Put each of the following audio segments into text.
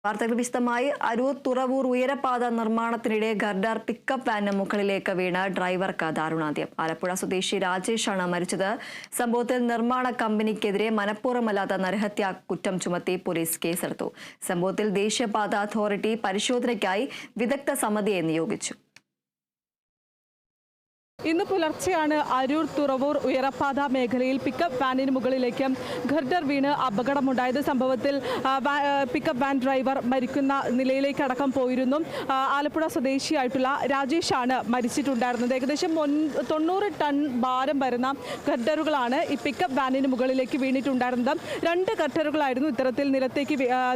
വാർത്തകൾ വിശദമായി. Aroor Thuravoor ഉയരപാത നിർമ്മാണത്തിനിടെ girder pickup വാനിന് മുകളിലേക്ക് വീണ് ഡ്രൈവർക്ക് ദാരുണാന്ത്യം. ആലപ്പുഴ സ്വദേശി രാജേഷാണ് മരിച്ചത്. സംഭവത്തിൽ നിർമ്മാണ കമ്പനിക്കെതിരെ മനഃപൂർവ്വമല്ലാത്ത നരഹത്യാ കുറ്റം ചുമത്തി പോലീസ് കേസെടുത്തു. സംഭവത്തിൽ ദേശീയപാത അതോറിറ്റി പരിശോധനയ്ക്കായി വിദഗ്ധ സമിതിയെ നിയോഗിച്ചു. ഇന്ന് പുലർച്ചെയാണ് അരൂർ തുറവൂർ ഉയരപ്പാത മേഖലയിൽ പിക്കപ്പ് വാനിന് മുകളിലേക്ക് ഗർഡർ വീണ് അപകടമുണ്ടായത്. സംഭവത്തിൽ പിക്കപ്പ് വാൻ ഡ്രൈവർ മരിക്കുന്ന നിലയിലേക്ക് അടക്കം പോയിരുന്നു. ആലപ്പുഴ സ്വദേശിയായിട്ടുള്ള രാജേഷാണ് മരിച്ചിട്ടുണ്ടായിരുന്നത്. ഏകദേശം 90 ടൺ ഭാരം വരുന്ന ഗർഡറുകളാണ് ഈ പിക്കപ്പ് വാനിന് മുകളിലേക്ക് വീണിട്ടുണ്ടായിരുന്നത്. 2 ഗർഡറുകളായിരുന്നു ഇത്തരത്തിൽ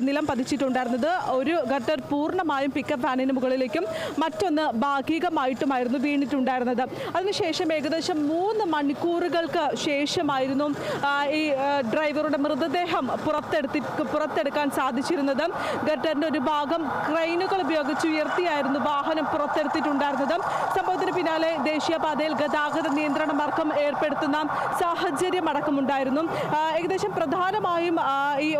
നിലം പതിച്ചിട്ടുണ്ടായിരുന്നത്. ഒരു ഗർഡർ പൂർണ്ണമായും പിക്കപ്പ് വാനിന് മുകളിലേക്കും മറ്റൊന്ന് ഭാഗികമായിട്ടുമായിരുന്നു വീണിട്ടുണ്ടായിരുന്നത്. അതിനുശേഷം ഏകദേശം 3 മണിക്കൂറുകൾക്ക് ശേഷമായിരുന്നു ഈ ഡ്രൈവറുടെ മൃതദേഹം പുറത്തെടുക്കാൻ സാധിച്ചിരുന്നത്. ഗർഡറിന്റെ ഒരു ഭാഗം ക്രെയിനുകൾ ഉപയോഗിച്ച് ഉയർത്തിയായിരുന്നു വാഹനം പുറത്തെടുത്തിട്ടുണ്ടായിരുന്നത്. സംഭവത്തിന് പിന്നാലെ ദേശീയപാതയിൽ ഗതാഗത നിയന്ത്രണ മാർഗം ഏർപ്പെടുത്തുന്ന സാഹചര്യം അടക്കമുണ്ടായിരുന്നു. ഏകദേശം പ്രധാനമായും ഈ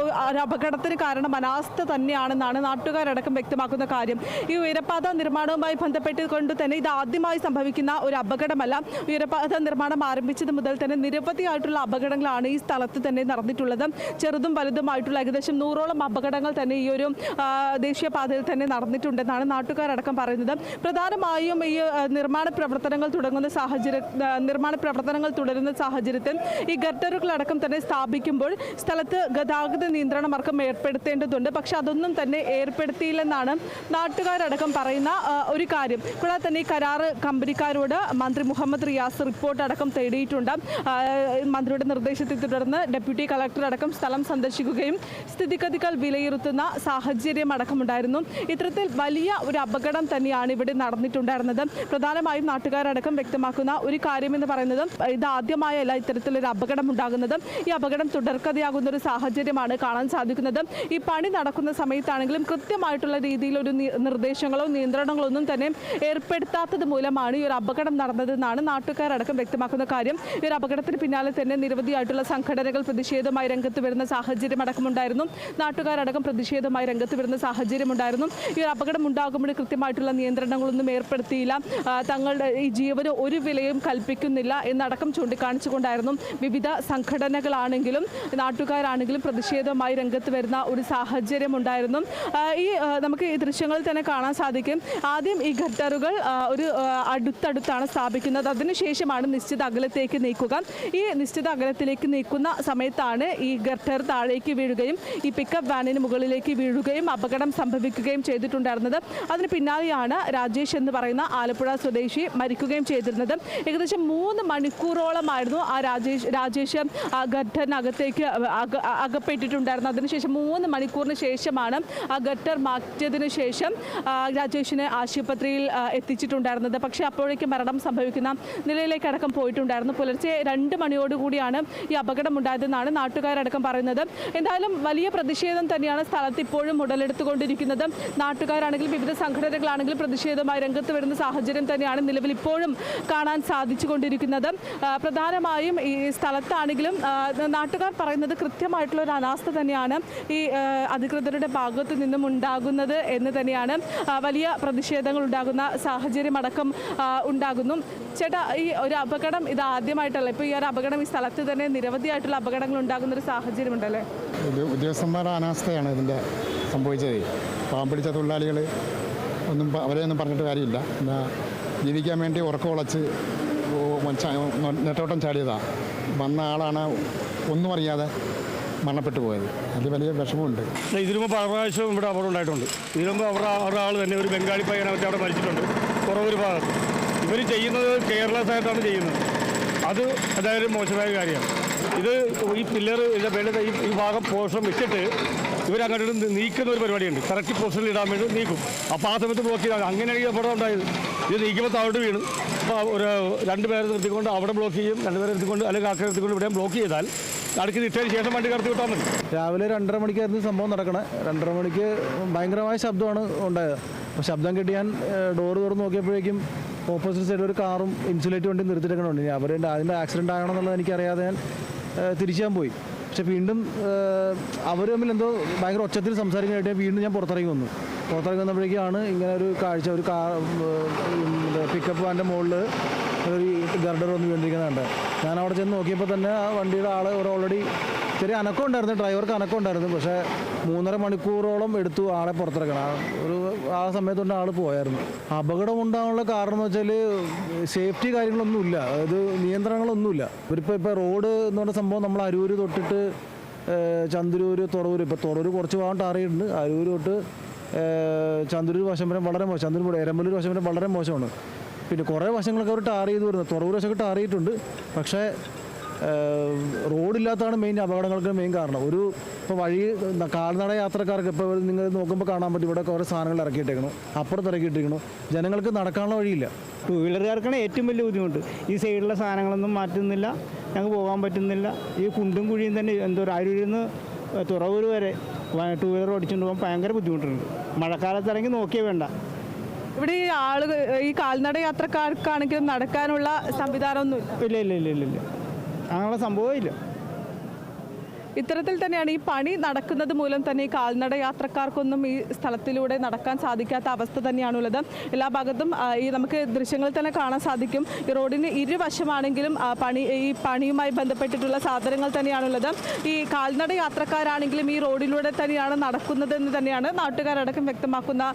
അപകടത്തിന് കാരണം അനാസ്ഥ തന്നെയാണെന്നാണ് നാട്ടുകാരടക്കം വ്യക്തമാക്കുന്ന കാര്യം. ഈ ഉയരപാത നിർമ്മാണവുമായി ബന്ധപ്പെട്ടുകൊണ്ട് തന്നെ ഇത് ആദ്യമായി സംഭവിക്കുന്ന ഒരു അപകടമല്ല. ഉയരപാത നിർമ്മാണം ആരംഭിച്ചത് മുതൽ തന്നെ നിരവധിയായിട്ടുള്ള അപകടങ്ങളാണ് ഈ സ്ഥലത്ത് തന്നെ നടന്നിട്ടുള്ളത്. ചെറുതും വലുതുമായിട്ടുള്ള ഏകദേശം 100ഓളം അപകടങ്ങൾ തന്നെ ഈ ഒരു ദേശീയപാതയിൽ തന്നെ നടന്നിട്ടുണ്ടെന്നാണ് നാട്ടുകാരടക്കം പറയുന്നത്. പ്രധാനമായും ഈ നിർമ്മാണ പ്രവർത്തനങ്ങൾ തുടരുന്ന സാഹചര്യത്തിൽ ഈ ഗർഡറുകളടക്കം തന്നെ സ്ഥാപിക്കുമ്പോൾ സ്ഥലത്ത് ഗതാഗത നിയന്ത്രണ മാർഗം ഏർപ്പെടുത്തേണ്ടതുണ്ട്. പക്ഷെ അതൊന്നും തന്നെ ഏർപ്പെടുത്തിയില്ലെന്നാണ് നാട്ടുകാരടക്കം പറയുന്ന ഒരു കാര്യം. കൂടാതെ തന്നെ ഈ കരാറ് കമ്പനിക്കാരോട് മന്ത്രി മുഹമ്മദ് റിയാസ് റിപ്പോർട്ട് അടക്കം തേടിയിട്ടുണ്ട്. മന്ത്രിയുടെ നിർദ്ദേശത്തെ തുടർന്ന് ഡെപ്യൂട്ടി കളക്ടർ അടക്കം സ്ഥലം സന്ദർശിക്കുകയും സ്ഥിതിഗതികൾ വിലയിരുത്തുന്ന സാഹചര്യം അടക്കമുണ്ടായിരുന്നു. ഇത്തരത്തിൽ വലിയ ഒരു അപകടം തന്നെയാണ് ഇവിടെ നടന്നിട്ടുണ്ടായിരുന്നത്. പ്രധാനമായും നാട്ടുകാരടക്കം വ്യക്തമാക്കുന്ന ഒരു കാര്യമെന്ന് പറയുന്നത് ഇത് ആദ്യമായല്ല ഇത്തരത്തിലൊരു അപകടം ഉണ്ടാകുന്നത്. ഈ അപകടം തുടർക്കഥയാകുന്ന ഒരു സാഹചര്യമാണ് കാണാൻ സാധിക്കുന്നത്. ഈ പണി നടക്കുന്ന സമയത്താണെങ്കിലും കൃത്യമായിട്ടുള്ള രീതിയിൽ ഒരു നിർദ്ദേശങ്ങളോ നിയന്ത്രണങ്ങളോ ഒന്നും തന്നെ ഏർപ്പെടുത്താത്തത് മൂലമാണ് ഈ ഒരു അപകടം നടന്നതെന്നാണ് നാട്ടുകാരടക്കം വ്യക്തമാക്കുന്ന കാര്യം. ഈ ഒരു അപകടത്തിന് പിന്നാലെ തന്നെ നിരവധിയായിട്ടുള്ള സംഘടനകൾ പ്രതിഷേധമായി രംഗത്ത് വരുന്ന സാഹചര്യം അടക്കമുണ്ടായിരുന്നു. നാട്ടുകാരടക്കം പ്രതിഷേധമായി രംഗത്ത് വരുന്ന സാഹചര്യം ഉണ്ടായിരുന്നു. ഈ ഒരു അപകടം ഉണ്ടാകുമ്പോൾ കൃത്യമായിട്ടുള്ള നിയന്ത്രണങ്ങളൊന്നും ഏർപ്പെടുത്തിയില്ല, തങ്ങളുടെ ഈ ജീവന് ഒരു വിലയും കൽപ്പിക്കുന്നില്ല എന്നടക്കം ചൂണ്ടിക്കാണിച്ചുകൊണ്ടായിരുന്നു വിവിധ സംഘടനകളാണെങ്കിലും നാട്ടുകാരാണെങ്കിലും പ്രതിഷേധമായി രംഗത്ത് വരുന്ന ഒരു സാഹചര്യം ഉണ്ടായിരുന്നു. നമുക്ക് ഈ ദൃശ്യങ്ങളിൽ തന്നെ കാണാൻ സാധിക്കും. ആദ്യം ഈ ഗട്ടറുകൾ ഒരു അടുത്തടുത്താണ് സ്ഥാപിക്കുന്നത്. അതിനുശേഷമാണ് നിശ്ചിത അകലത്തേക്ക് നീക്കുക. ഈ നിശ്ചിത അകലത്തിലേക്ക് നീക്കുന്ന സമയത്താണ് ഈ ഗട്ടർ താഴേക്ക് വീഴുകയും ഈ പിക്കപ്പ് വാനിന് മുകളിലേക്ക് വീഴുകയും അപകടം സംഭവിക്കുകയും ചെയ്തിട്ടുണ്ടായിരുന്നത്. അതിന് പിന്നാലെയാണ് രാജേഷ് എന്ന് പറയുന്ന ആലപ്പുഴ സ്വദേശി മരിക്കുകയും ചെയ്തിരുന്നത്. ഏകദേശം 3 മണിക്കൂറോളമായിരുന്നു ആ രാജേഷ് ആ ഗട്ടറിനകത്തേക്ക് അകപ്പെട്ടിട്ടുണ്ടായിരുന്നു. അതിനുശേഷം 3 മണിക്കൂറിന് ശേഷമാണ് ആ ഗട്ടർ മാറ്റിയതിനു ശേഷം രാജേഷിനെ ആശുപത്രിയിൽ എത്തിച്ചിട്ടുണ്ടായിരുന്നത്. പക്ഷേ അപ്പോഴേക്കും മരണം സംഭവിക്കുന്ന നിലയിലേക്ക് അടക്കം പോയിട്ടുണ്ടായിരുന്നു. പുലർച്ചെ 2 മണിയോടുകൂടിയാണ് ഈ അപകടമുണ്ടായതെന്നാണ് നാട്ടുകാരടക്കം പറയുന്നത്. എന്തായാലും വലിയ പ്രതിഷേധം തന്നെയാണ് സ്ഥലത്ത് ഇപ്പോഴും ഉടലെടുത്തുകൊണ്ടിരിക്കുന്നത്. നാട്ടുകാരാണെങ്കിലും വിവിധ സംഘടനകളാണെങ്കിലും പ്രതിഷേധമായി രംഗത്ത് വരുന്ന സാഹചര്യം തന്നെയാണ് നിലവിൽ ഇപ്പോഴും കാണാൻ സാധിച്ചുകൊണ്ടിരിക്കുന്നത്. പ്രധാനമായും ഈ സ്ഥലത്താണെങ്കിലും നാട്ടുകാർ പറയുന്നത് കൃത്യമായിട്ടുള്ള ഒരു അനാസ്ഥ തന്നെയാണ് ഈ അധികൃതരുടെ ഭാഗത്തു നിന്നും ഉണ്ടാകുന്നത് എന്ന് തന്നെയാണ്. വലിയ പ്രതിഷേധങ്ങൾ ഉണ്ടാകുന്ന സാഹചര്യം അടക്കം ഉണ്ടാകുന്നു. ചേട്ടാ, ഈ ഒരു അപകടം ഇത് ആദ്യമായിട്ടല്ല, ഇപ്പോൾ ഈ ഒരു അപകടം ഈ സ്ഥലത്ത് തന്നെ നിരവധിയായിട്ടുള്ള അപകടങ്ങൾ ഉണ്ടാകുന്ന ഒരു സാഹചര്യം ഉണ്ടല്ലേ? ഉദ്യോഗസ്ഥന്മാരുടെ അനാസ്ഥയാണ് ഇതിൻ്റെ സംഭവിച്ചത്. പാവം പിടിച്ച തൊഴിലാളികൾ അവരെയൊന്നും പറഞ്ഞിട്ട് കാര്യമില്ല. പിന്നെ ജീവിക്കാൻ വേണ്ടി ഉറക്കമുളച്ച് നെട്ടോട്ടം ചാടിയതാണ്. വന്ന ആളാണ് ഒന്നും അറിയാതെ മരണപ്പെട്ടു പോയത്. അത് വലിയ വിഷമമുണ്ട്. ഇതിനുമ്പോൾ പല പ്രാവശ്യവും ഇവിടെ അപകടം ഉണ്ടായിട്ടുണ്ട്. ഇതിനുമ്പോൾ ഒരാൾ തന്നെ ഒരു ബംഗാളി പയ്യനകത്ത് അവിടെ മരിച്ചിട്ടുണ്ട്. കുറവൊരു ഭാഗത്ത് ഇവർ ചെയ്യുന്നത് കെയർലെസ് ആയിട്ടാണ് ചെയ്യുന്നത്. അത് അതായത് മോശമായ കാര്യമാണ്. ഇത് ഈ പില്ലർ ഇതിൻ്റെ ഈ ഭാഗം പോർഷൻ വെച്ചിട്ട് ഇവരങ്ങോട്ട് നീക്കുന്ന ഒരു പരിപാടിയുണ്ട്. കറക്റ്റ് പൊസിഷനിൽ ഇടാൻ വേണ്ടി നീക്കും. അപ്പോൾ ആ സമയത്ത് ബ്ലോക്ക് ചെയ്താൽ അങ്ങനെയാണ് ഈ അപകടം ഉണ്ടായത്. ഇത് നീക്കുമ്പോൾ താഴോട്ട് വീണ് അപ്പോൾ ഒരു 2 പേരെ നിർത്തിക്കൊണ്ട് അവിടെ ബ്ലോക്ക് ചെയ്യും, 2 പേരെ നിർത്തിക്കൊണ്ട് അല്ലെങ്കിൽ ആൾക്കാരെ നിർത്തിക്കൊണ്ട് ഇവിടെ ബ്ലോക്ക് ചെയ്താൽ അടുക്ക് ഇട്ടതിന് ശേഷം വണ്ടി കടത്തി വിട്ടാൽ മതി. രാവിലെ 2:30 മണിക്കായിരുന്നു സംഭവം നടക്കണേ. 2:30 മണിക്ക് ഭയങ്കരമായ ശബ്ദമാണ് ഉണ്ടായത്. അപ്പോൾ ശബ്ദം കിട്ടി ഞാൻ ഡോറ് തുറന്ന് നോക്കിയപ്പോഴേക്കും ഓപ്പോസിറ്റ് സൈഡിൽ ഒരു കാറും ഇൻസുലേറ്റ് വണ്ടി നിർത്തിയിട്ടൊക്കെ ഉണ്ട്. അതിൻ്റെ ആക്സിഡൻറ്റ് ആകണമെന്നുള്ളത് എനിക്കറിയാതെ ഞാൻ തിരിച്ചാൻ പോയി. പക്ഷെ വീണ്ടും അവർ തമ്മിൽ എന്തോ ഭയങ്കര ഒച്ചത്തിൽ സംസാരിക്കാനായിട്ട് വീണ്ടും ഞാൻ പുറത്തിറങ്ങി വന്നപ്പോഴേക്കാണ് ഇങ്ങനെ ഒരു കാഴ്ച. ഒരു പിക്കപ്പ് വാൻ്റെ മുകളിൽ ഒരു ഗർഡർ വന്ന് വീണ്ടിരിക്കുന്നുണ്ട്. ഞാൻ അവിടെ ചെന്ന് നോക്കിയപ്പോൾ തന്നെ ആ വണ്ടിയുടെ ആൾ ഓൾറെഡി ചെറിയ അനക്കം ഉണ്ടായിരുന്നു, ഡ്രൈവർക്ക് അനക്കം ഉണ്ടായിരുന്നു. പക്ഷേ 3.5 മണിക്കൂറോളം എടുത്തു ആളെ പുറത്തിറക്കണം. ആ സമയത്തുകൊണ്ട് ആൾ പോയായിരുന്നു. അപകടം ഉണ്ടാകാനുള്ള കാരണം എന്ന് വെച്ചാൽ സേഫ്റ്റി കാര്യങ്ങളൊന്നുമില്ല, അതായത് നിയന്ത്രണങ്ങളൊന്നുമില്ല. ഇപ്പോൾ റോഡ് എന്ന് പറഞ്ഞ സംഭവം നമ്മൾ അരൂര് തൊട്ടിട്ട് ചന്ദ്രൂർ, തുറവൂർ, ഇപ്പോൾ തുറവൂർ കുറച്ച് ഭാഗം ടാറിയിട്ടുണ്ട്. അരൂർ തൊട്ട് ചന്ദ്രൂർ വശം വരെ വളരെ മോശം, ചന്ദ്രൂർ എരമ്പലൂർ വശം വരെ വളരെ മോശമാണ്. പിന്നെ കുറേ വശങ്ങളൊക്കെ അവർ ടാർ ചെയ്ത് വരുന്നത്, തുറവൂർ വശമൊക്കെ ടാർ ചെയ്തിട്ടുണ്ട്. പക്ഷേ റോഡില്ലാത്തതാണ് മെയിൻ അപകടങ്ങൾക്ക് മെയിൻ കാരണം. ഇപ്പോൾ വഴി കാൽനട യാത്രക്കാർക്ക് ഇപ്പോൾ നിങ്ങൾ നോക്കുമ്പോൾ കാണാൻ പറ്റും, ഇവിടെ കുറേ സാധനങ്ങൾ ഇറക്കിയിട്ടേക്കണം, അപ്പുറത്ത് ഇറക്കിയിട്ടിരിക്കണം. ജനങ്ങൾക്ക് നടക്കാനുള്ള വഴിയില്ല. 2 വീലറുകാർക്കാണ് ഏറ്റവും വലിയ ബുദ്ധിമുട്ട്. ഈ സൈഡിലെ സാധനങ്ങളൊന്നും മാറ്റുന്നില്ല, ഞങ്ങൾക്ക് പോകാൻ പറ്റുന്നില്ല. ഈ കുണ്ടും കുഴിയും തന്നെ അരൂരിൽ നിന്ന് തുറവൂർ വരെ 2 വീലർ ഓടിച്ചുകൊണ്ട് പോകാൻ ഭയങ്കര ബുദ്ധിമുട്ടുണ്ട്. മഴക്കാലത്തിറങ്ങി നോക്കിയേ വേണ്ട. ഇവിടെ ഈ കാൽനട യാത്രക്കാർക്കാണെങ്കിലും നടക്കാനുള്ള സംവിധാനമൊന്നുമില്ല. ഇല്ല അങ്ങനെയുള്ള സംഭവമില്ല. ഇത്തരത്തിൽ തന്നെയാണ് ഈ പണി നടക്കുന്നത് മൂലം തന്നെ ഈ കാൽനട യാത്രക്കാർക്കൊന്നും ഈ സ്ഥലത്തിലൂടെ നടക്കാൻ സാധിക്കാത്ത അവസ്ഥ തന്നെയാണുള്ളത്. എല്ലാ ഭാഗത്തും ഈ നമുക്ക് ദൃശ്യങ്ങളിൽ തന്നെ കാണാൻ സാധിക്കും. ഈ റോഡിന് ഇരുവശമാണെങ്കിലും ഈ പണിയുമായി ബന്ധപ്പെട്ടിട്ടുള്ള സാധനങ്ങൾ തന്നെയാണുള്ളത്. ഈ കാൽനട യാത്രക്കാരാണെങ്കിലും ഈ റോഡിലൂടെ തന്നെയാണ് നടക്കുന്നതെന്ന് തന്നെയാണ് നാട്ടുകാരടക്കം വ്യക്തമാക്കുന്ന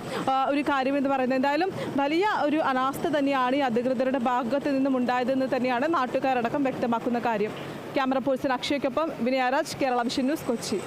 ഒരു കാര്യമെന്ന് പറയുന്നത്. എന്തായാലും വലിയ ഒരു അനാസ്ഥ തന്നെയാണ് ഈ അധികൃതരുടെ ഭാഗത്ത് നിന്നും ഉണ്ടായതെന്ന് തന്നെയാണ് നാട്ടുകാരടക്കം വ്യക്തമാക്കുന്ന കാര്യം. ക്യാമറ പേഴ്സൺ അക്ഷയ്ക്കൊപ്പം വിനയരാജ്, കേരള വിഷൻ ന്യൂസ്, കൊച്ചി.